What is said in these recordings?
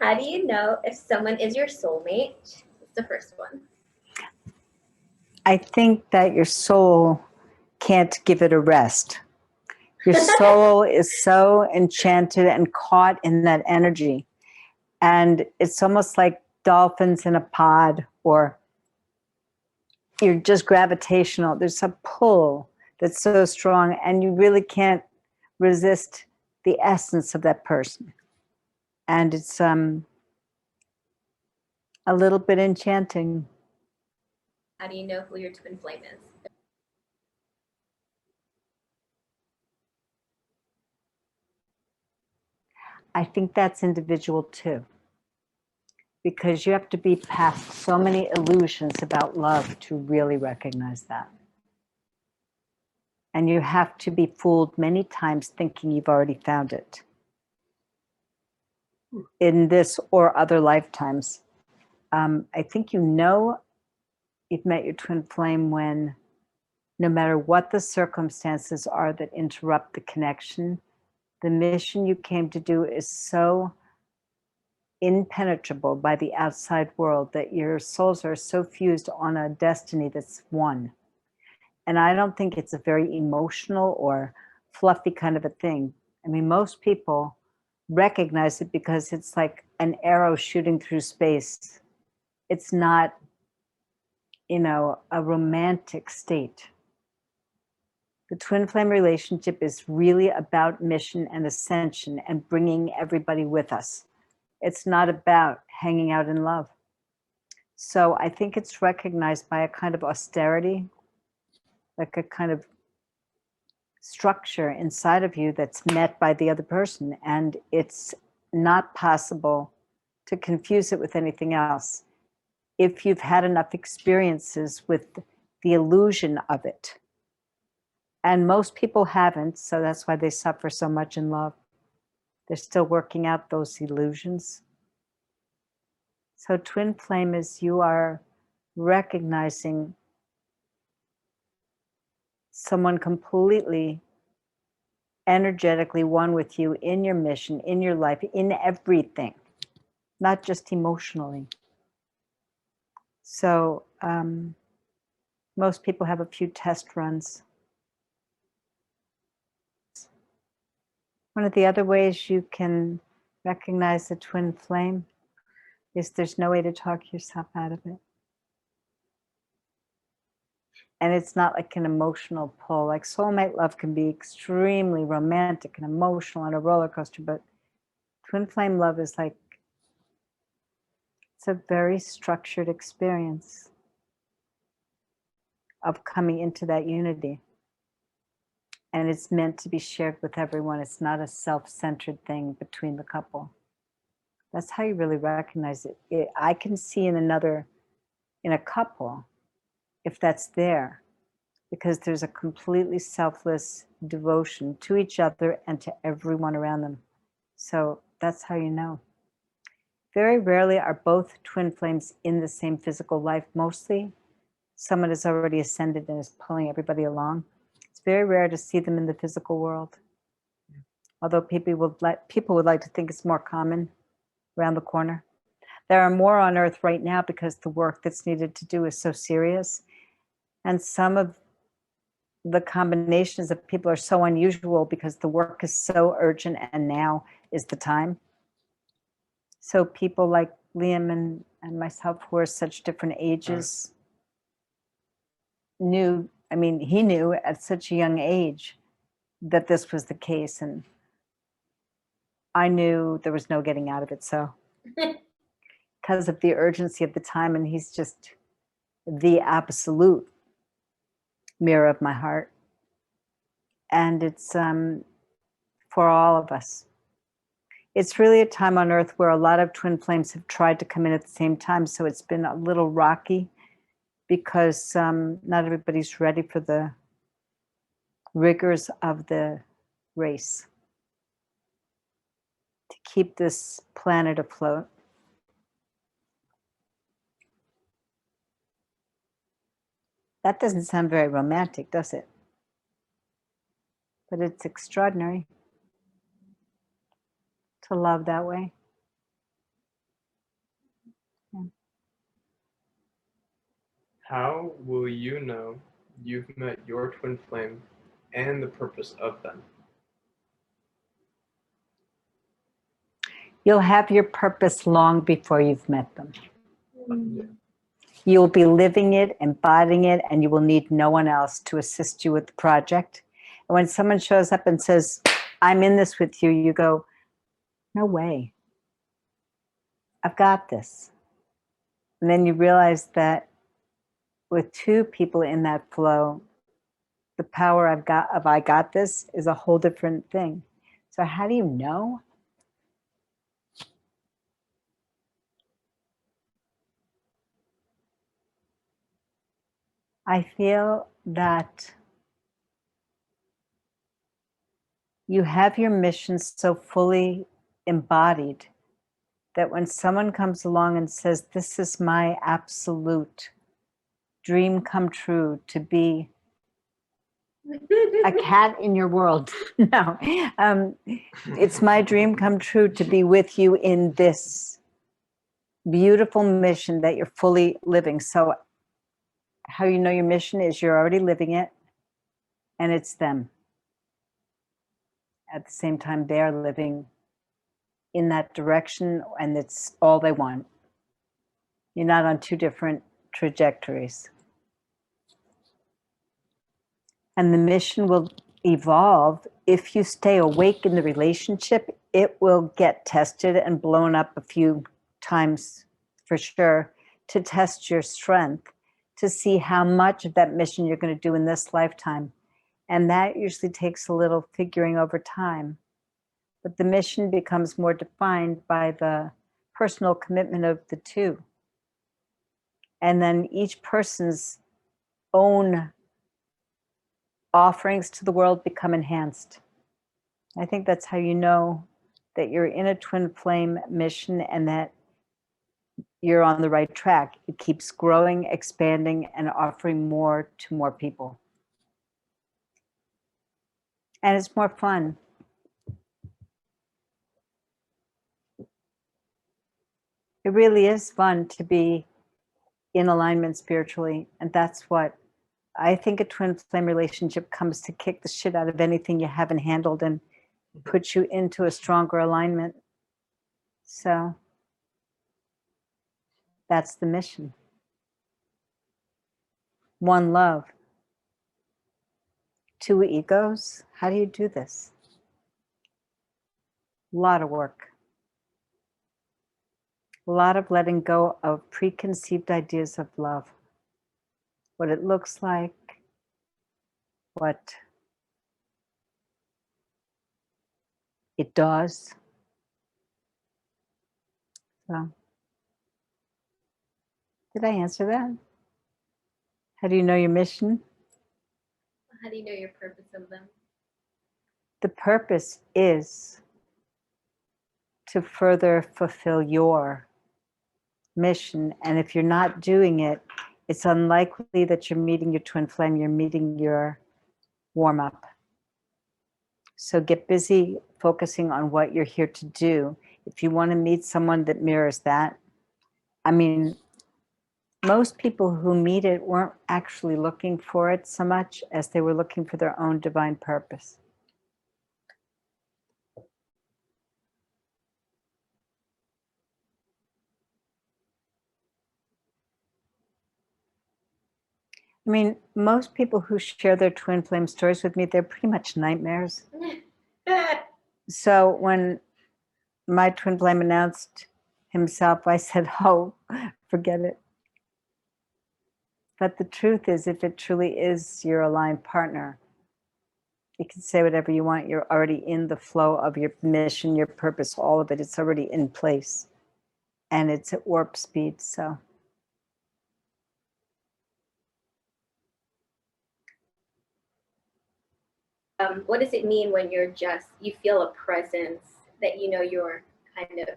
How do you know if someone is your soulmate? It's the first one. I think that your soul can't give it a rest. Your soul is so enchanted and caught in that energy. And it's almost like dolphins in a pod, or you're just gravitational. There's a pull that's so strong, and you really can't resist the essence of that person. And it's a little bit enchanting. How do you know who your twin flame is? I think that's individual too, because you have to be past so many illusions about love to really recognize that. And you have to be fooled many times thinking you've already found it in this or other lifetimes. I think you've met your twin flame when, no matter what the circumstances are that interrupt the connection, the mission you came to do is so impenetrable by the outside world that your souls are so fused on a destiny that's one. And I don't think it's a very emotional or fluffy kind of a thing. I mean, most people recognize it because it's like an arrow shooting through space. It's not, a romantic state. The twin flame relationship is really about mission and ascension and bringing everybody with us. It's not about hanging out in love. So I think it's recognized by a kind of austerity, like a kind of structure inside of you that's met by the other person. And it's not possible to confuse it with anything else if you've had enough experiences with the illusion of it. And most people haven't, so that's why they suffer so much in love. They're still working out those illusions. So twin flame is you are recognizing someone completely energetically one with you in your mission, in your life, in everything, not just emotionally. So most people have a few test runs. One of the other ways you can recognize the twin flame is there's no way to talk yourself out of it. And it's not like an emotional pull. Like soulmate love can be extremely romantic and emotional and a roller coaster, but twin flame love is like, it's a very structured experience of coming into that unity. And it's meant to be shared with everyone. It's not a self-centered thing between the couple. That's how you really recognize it. I can see in a couple, if that's there, because there's a completely selfless devotion to each other and to everyone around them. So that's how you know. Very rarely are both twin flames in the same physical life. Mostly, someone has already ascended and is pulling everybody along. It's very rare to see them in the physical world. Although people would like to think it's more common around the corner. There are more on Earth right now because the work that's needed to do is so serious. And some of the combinations of people are so unusual because the work is so urgent and now is the time. So people like Liam and myself, who are such different ages, he knew at such a young age that this was the case. And I knew there was no getting out of it. So because of the urgency of the time, and he's just the absolute mirror of my heart. And it's for all of us. It's really a time on Earth where a lot of twin flames have tried to come in at the same time. So it's been a little rocky because not everybody's ready for the rigors of the race to keep this planet afloat. That doesn't sound very romantic, does it? But it's extraordinary to love that way. How will you know you've met your twin flame and the purpose of them? You'll have your purpose long before you've met them. Yeah. You'll be living it, embodying it, and you will need no one else to assist you with the project. And when someone shows up and says, I'm in this with you, you go, no way. I've got this. And then you realize that with two people in that flow, the power of I got this is a whole different thing. So how do you know? I feel that you have your mission so fully embodied that when someone comes along and says, this is my absolute dream come true to be a cat in your world. No, it's my dream come true to be with you in this beautiful mission that you're fully living. So how you know your mission is you're already living it, and it's them. At the same time, they're living in that direction, and it's all they want. You're not on two different trajectories. And the mission will evolve. If you stay awake in the relationship, it will get tested and blown up a few times for sure to test your strength, to see how much of that mission you're going to do in this lifetime. And that usually takes a little figuring over time. But the mission becomes more defined by the personal commitment of the two. And then each person's own offerings to the world become enhanced. I think that's how you know that you're in a twin flame mission and that you're on the right track. It keeps growing, expanding, and offering more to more people. And it's more fun. It really is fun to be in alignment spiritually. And that's what I think a twin flame relationship comes to kick the shit out of anything you haven't handled and put you into a stronger alignment. So that's the mission. One love. Two egos. How do you do this? A lot of work. A lot of letting go of preconceived ideas of love. What it looks like, what it does. So, did I answer that? How do you know your mission? How do you know your purpose of them? The purpose is to further fulfill your mission. And if you're not doing it, it's unlikely that you're meeting your twin flame, you're meeting your warm up. So get busy focusing on what you're here to do. If you want to meet someone that mirrors that, I mean, most people who meet it weren't actually looking for it so much as they were looking for their own divine purpose. I mean, most people who share their twin flame stories with me, they're pretty much nightmares. So when my twin flame announced himself, I said, oh, forget it. But the truth is, if it truly is your aligned partner, you can say whatever you want. You're already in the flow of your mission, your purpose, all of it. It's already in place. And it's at warp speed, so. What does it mean when you feel a presence that you know you're kind of,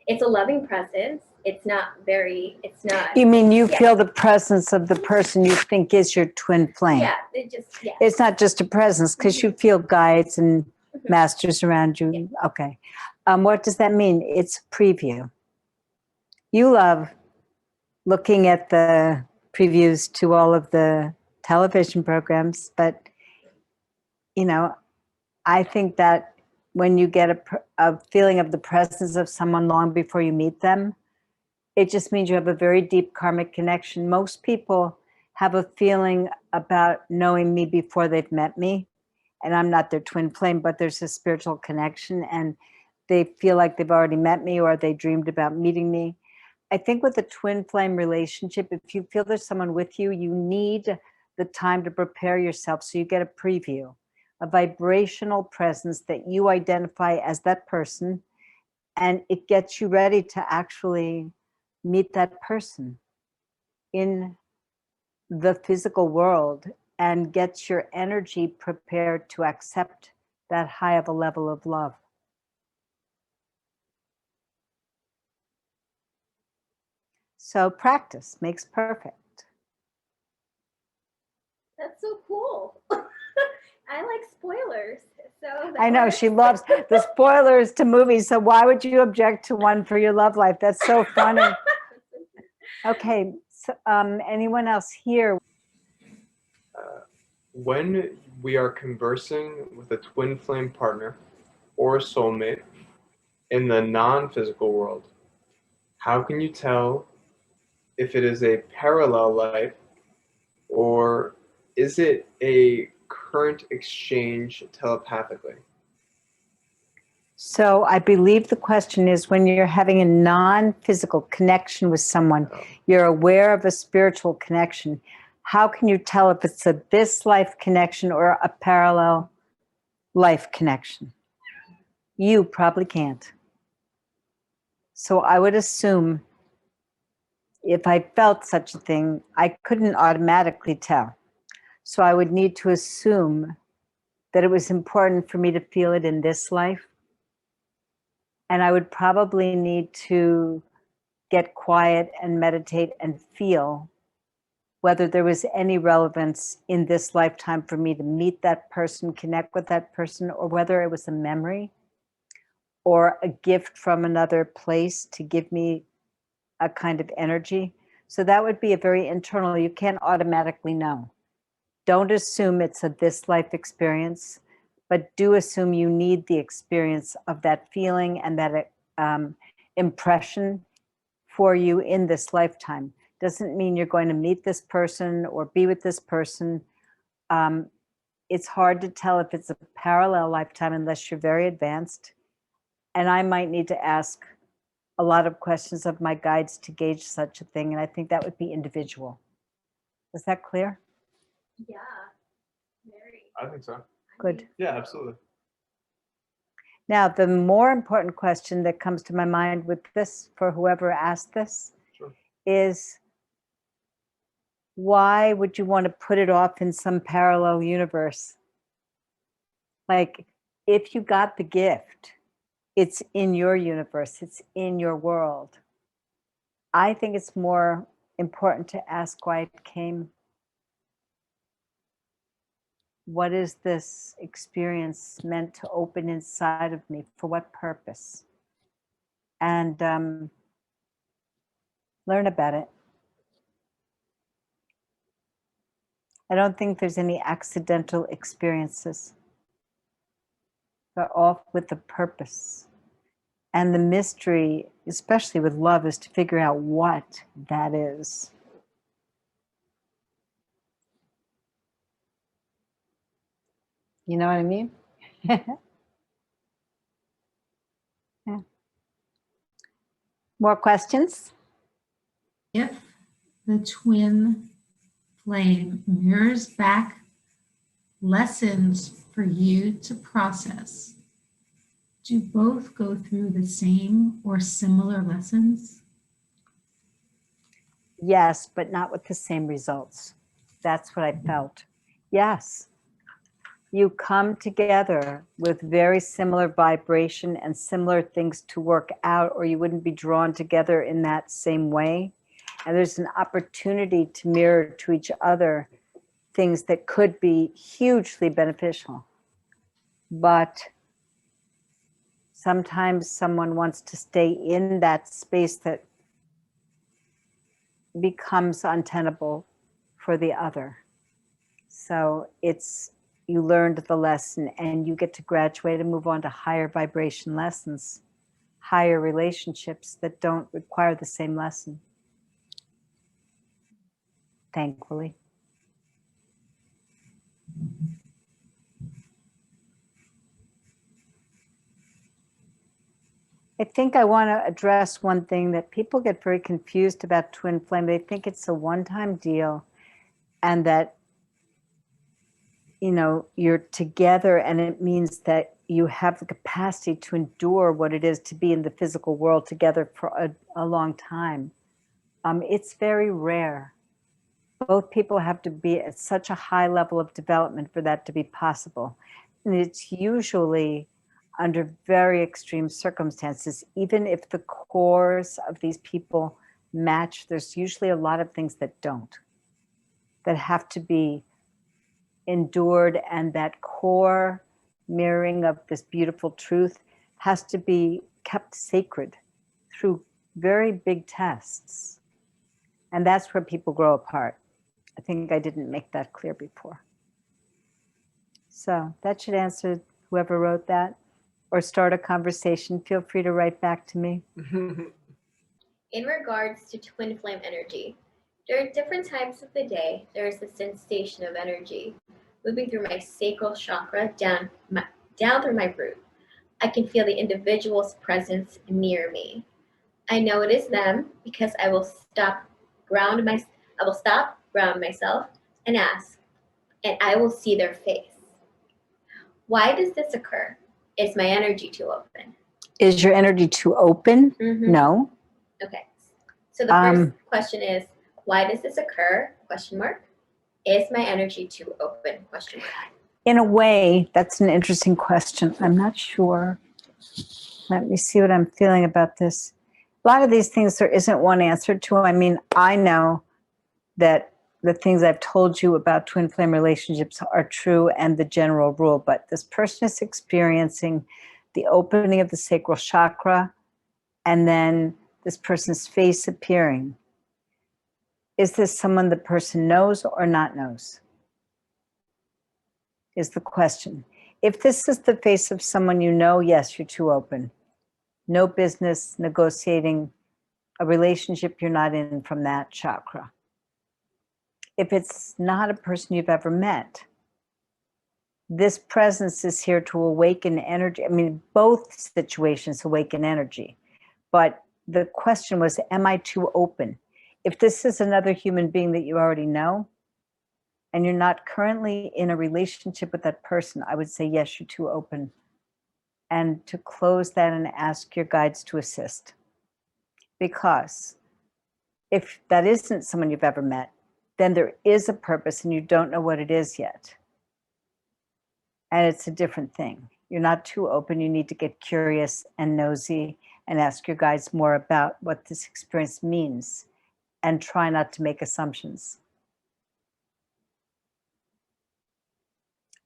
it's a loving presence. It's not. You mean you feel the presence of the person you think is your twin flame? Yeah, It's not just a presence because you feel guides and masters around you. Yeah. Okay. What does that mean? It's a preview. You love looking at the previews to all of the television programs, but you know, I think that when you get a feeling of the presence of someone long before you meet them, it just means you have a very deep karmic connection. Most people have a feeling about knowing me before they've met me, and I'm not their twin flame, but there's a spiritual connection, and they feel like they've already met me or they dreamed about meeting me. I think with a twin flame relationship, if you feel there's someone with you, you need the time to prepare yourself so you get a preview, a vibrational presence that you identify as that person, and it gets you ready to actually meet that person in the physical world and gets your energy prepared to accept that high of a level of love. So practice makes perfect. That's so cool. I like spoilers. So I know she loves the spoilers to movies, so why would you object to one for your love life? That's so funny. Okay, so, anyone else here? When we are conversing with a twin flame partner or a soulmate in the non-physical world, how can you tell if it is a parallel life or is it a current exchange telepathically? So I believe the question is when you're having a non-physical connection with someone, you're aware of a spiritual connection. How can you tell if it's a this life connection or a parallel life connection? You probably can't. So I would assume if I felt such a thing, I couldn't automatically tell. So I would need to assume that it was important for me to feel it in this life. And I would probably need to get quiet and meditate and feel whether there was any relevance in this lifetime for me to meet that person, connect with that person, or whether it was a memory or a gift from another place to give me a kind of energy. So that would be a very internal, you can't automatically know. Don't assume it's a this life experience, but do assume you need the experience of that feeling and that impression for you in this lifetime. Doesn't mean you're going to meet this person or be with this person. It's hard to tell if it's a parallel lifetime unless you're very advanced. And I might need to ask a lot of questions of my guides to gauge such a thing. And I think that would be individual. Is that clear? Yeah, very. I think so. Good. Yeah, absolutely. Now, the more important question that comes to my mind with this, for whoever asked this, Sure. is why would you want to put it off in some parallel universe? Like, if you got the gift, it's in your universe, it's in your world. I think it's more important to ask why it came. What is this experience meant to open inside of me? For what purpose? And learn about it. I don't think there's any accidental experiences. They're all with a purpose. And the mystery, especially with love, is to figure out what that is. You know what I mean? Yeah. More questions? If the twin flame mirrors back lessons for you to process, do both go through the same or similar lessons? Yes, but not with the same results. That's what I felt. Yes. You come together with very similar vibration and similar things to work out, or you wouldn't be drawn together in that same way. And there's an opportunity to mirror to each other things that could be hugely beneficial. But sometimes someone wants to stay in that space that becomes untenable for the other. So you learned the lesson and you get to graduate and move on to higher vibration lessons, higher relationships that don't require the same lesson. Thankfully. I think I want to address one thing that people get very confused about twin flame. They think it's a one-time deal and that, you know, you're together and it means that you have the capacity to endure what it is to be in the physical world together for a long time. It's very rare. Both people have to be at such a high level of development for that to be possible. And it's usually under very extreme circumstances. Even if the cores of these people match, there's usually a lot of things that don't, that have to be endured, and that core mirroring of this beautiful truth has to be kept sacred through very big tests. And that's where people grow apart. I think I didn't make that clear before. So that should answer whoever wrote that, or start a conversation. Feel free to write back to me. In regards to twin flame energy, during different times of the day, there is a sensation of energy moving through my sacral chakra down through my root. I can feel the individual's presence near me. I know it is them because I will stop, ground myself and ask, and I will see their face. Why does this occur? Is my energy too open? Is your energy too open? Mm-hmm. No. Okay. So the first question is, why does this occur? Question mark. Is my energy too open? Question mark. In a way, that's an interesting question. I'm not sure. Let me see what I'm feeling about this. A lot of these things there isn't one answer to. I mean, I know that the things I've told you about twin flame relationships are true and the general rule, but this person is experiencing the opening of the sacral chakra and then this person's face appearing. Is this someone the person knows or not knows? Is the question. If this is the face of someone you know, yes, you're too open. No business negotiating a relationship you're not in from that chakra. If it's not a person you've ever met, this presence is here to awaken energy. I mean, both situations awaken energy. But the question was, am I too open? If this is another human being that you already know, and you're not currently in a relationship with that person, I would say, yes, you're too open. And to close that and ask your guides to assist. Because if that isn't someone you've ever met, then there is a purpose and you don't know what it is yet. And it's a different thing. You're not too open. You need to get curious and nosy and ask your guides more about what this experience means and try not to make assumptions.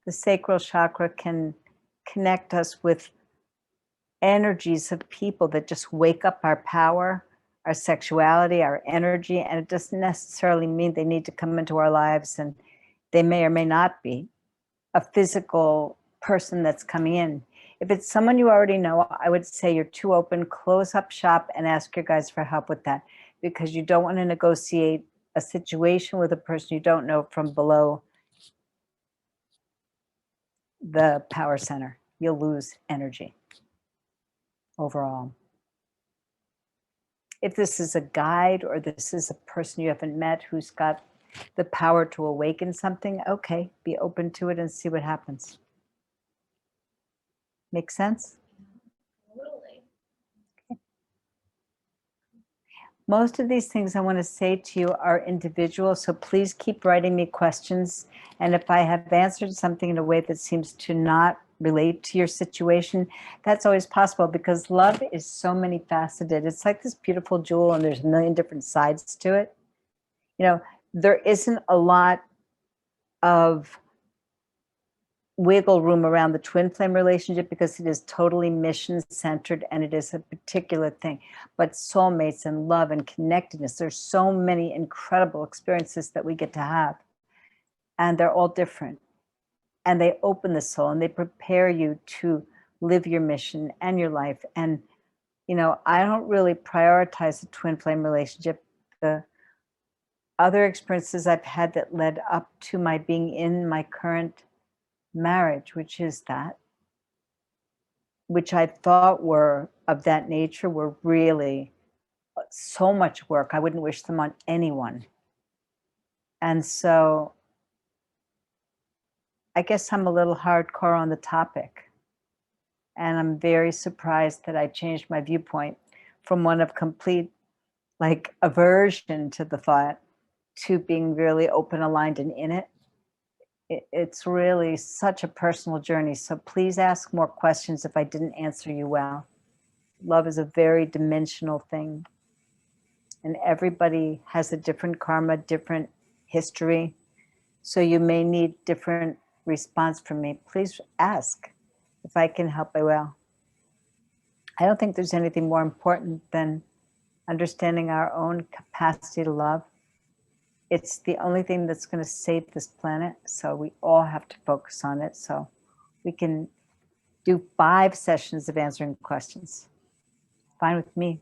The sacral chakra can connect us with energies of people that just wake up our power, our sexuality, our energy, and it doesn't necessarily mean they need to come into our lives, and they may or may not be a physical person that's coming in. If it's someone you already know, I would say you're too open, close up shop and ask your guides for help with that, because you don't want to negotiate a situation with a person you don't know from below the power center. You'll lose energy overall. If this is a guide or this is a person you haven't met who's got the power to awaken something, okay, be open to it and see what happens. Make sense? Totally. Most of these things I want to say to you are individual, so please keep writing me questions. And if I have answered something in a way that seems to not relate to your situation, that's always possible, because love is so many faceted. It's like this beautiful jewel and there's a million different sides to it. You know, there isn't a lot of wiggle room around the twin flame relationship because it is totally mission centered and it is a particular thing. But soulmates and love and connectedness, there's so many incredible experiences that we get to have, and they're all different. And they open the soul and they prepare you to live your mission and your life. And, you know, I don't really prioritize a twin flame relationship. The other experiences I've had that led up to my being in my current marriage, which is that, which I thought were of that nature, were really so much work. I wouldn't wish them on anyone. And so I guess I'm a little hardcore on the topic. And I'm very surprised that I changed my viewpoint from one of complete like aversion to the thought to being really open, aligned, and in it. It's really such a personal journey. So please ask more questions if I didn't answer you well. Love is a very dimensional thing. And everybody has a different karma, different history. So you may need different response from me. Please ask. If I can help, I will. I don't think there's anything more important than understanding our own capacity to love. It's the only thing that's going to save this planet. So we all have to focus on it. So we can do 5 sessions of answering questions. Fine with me.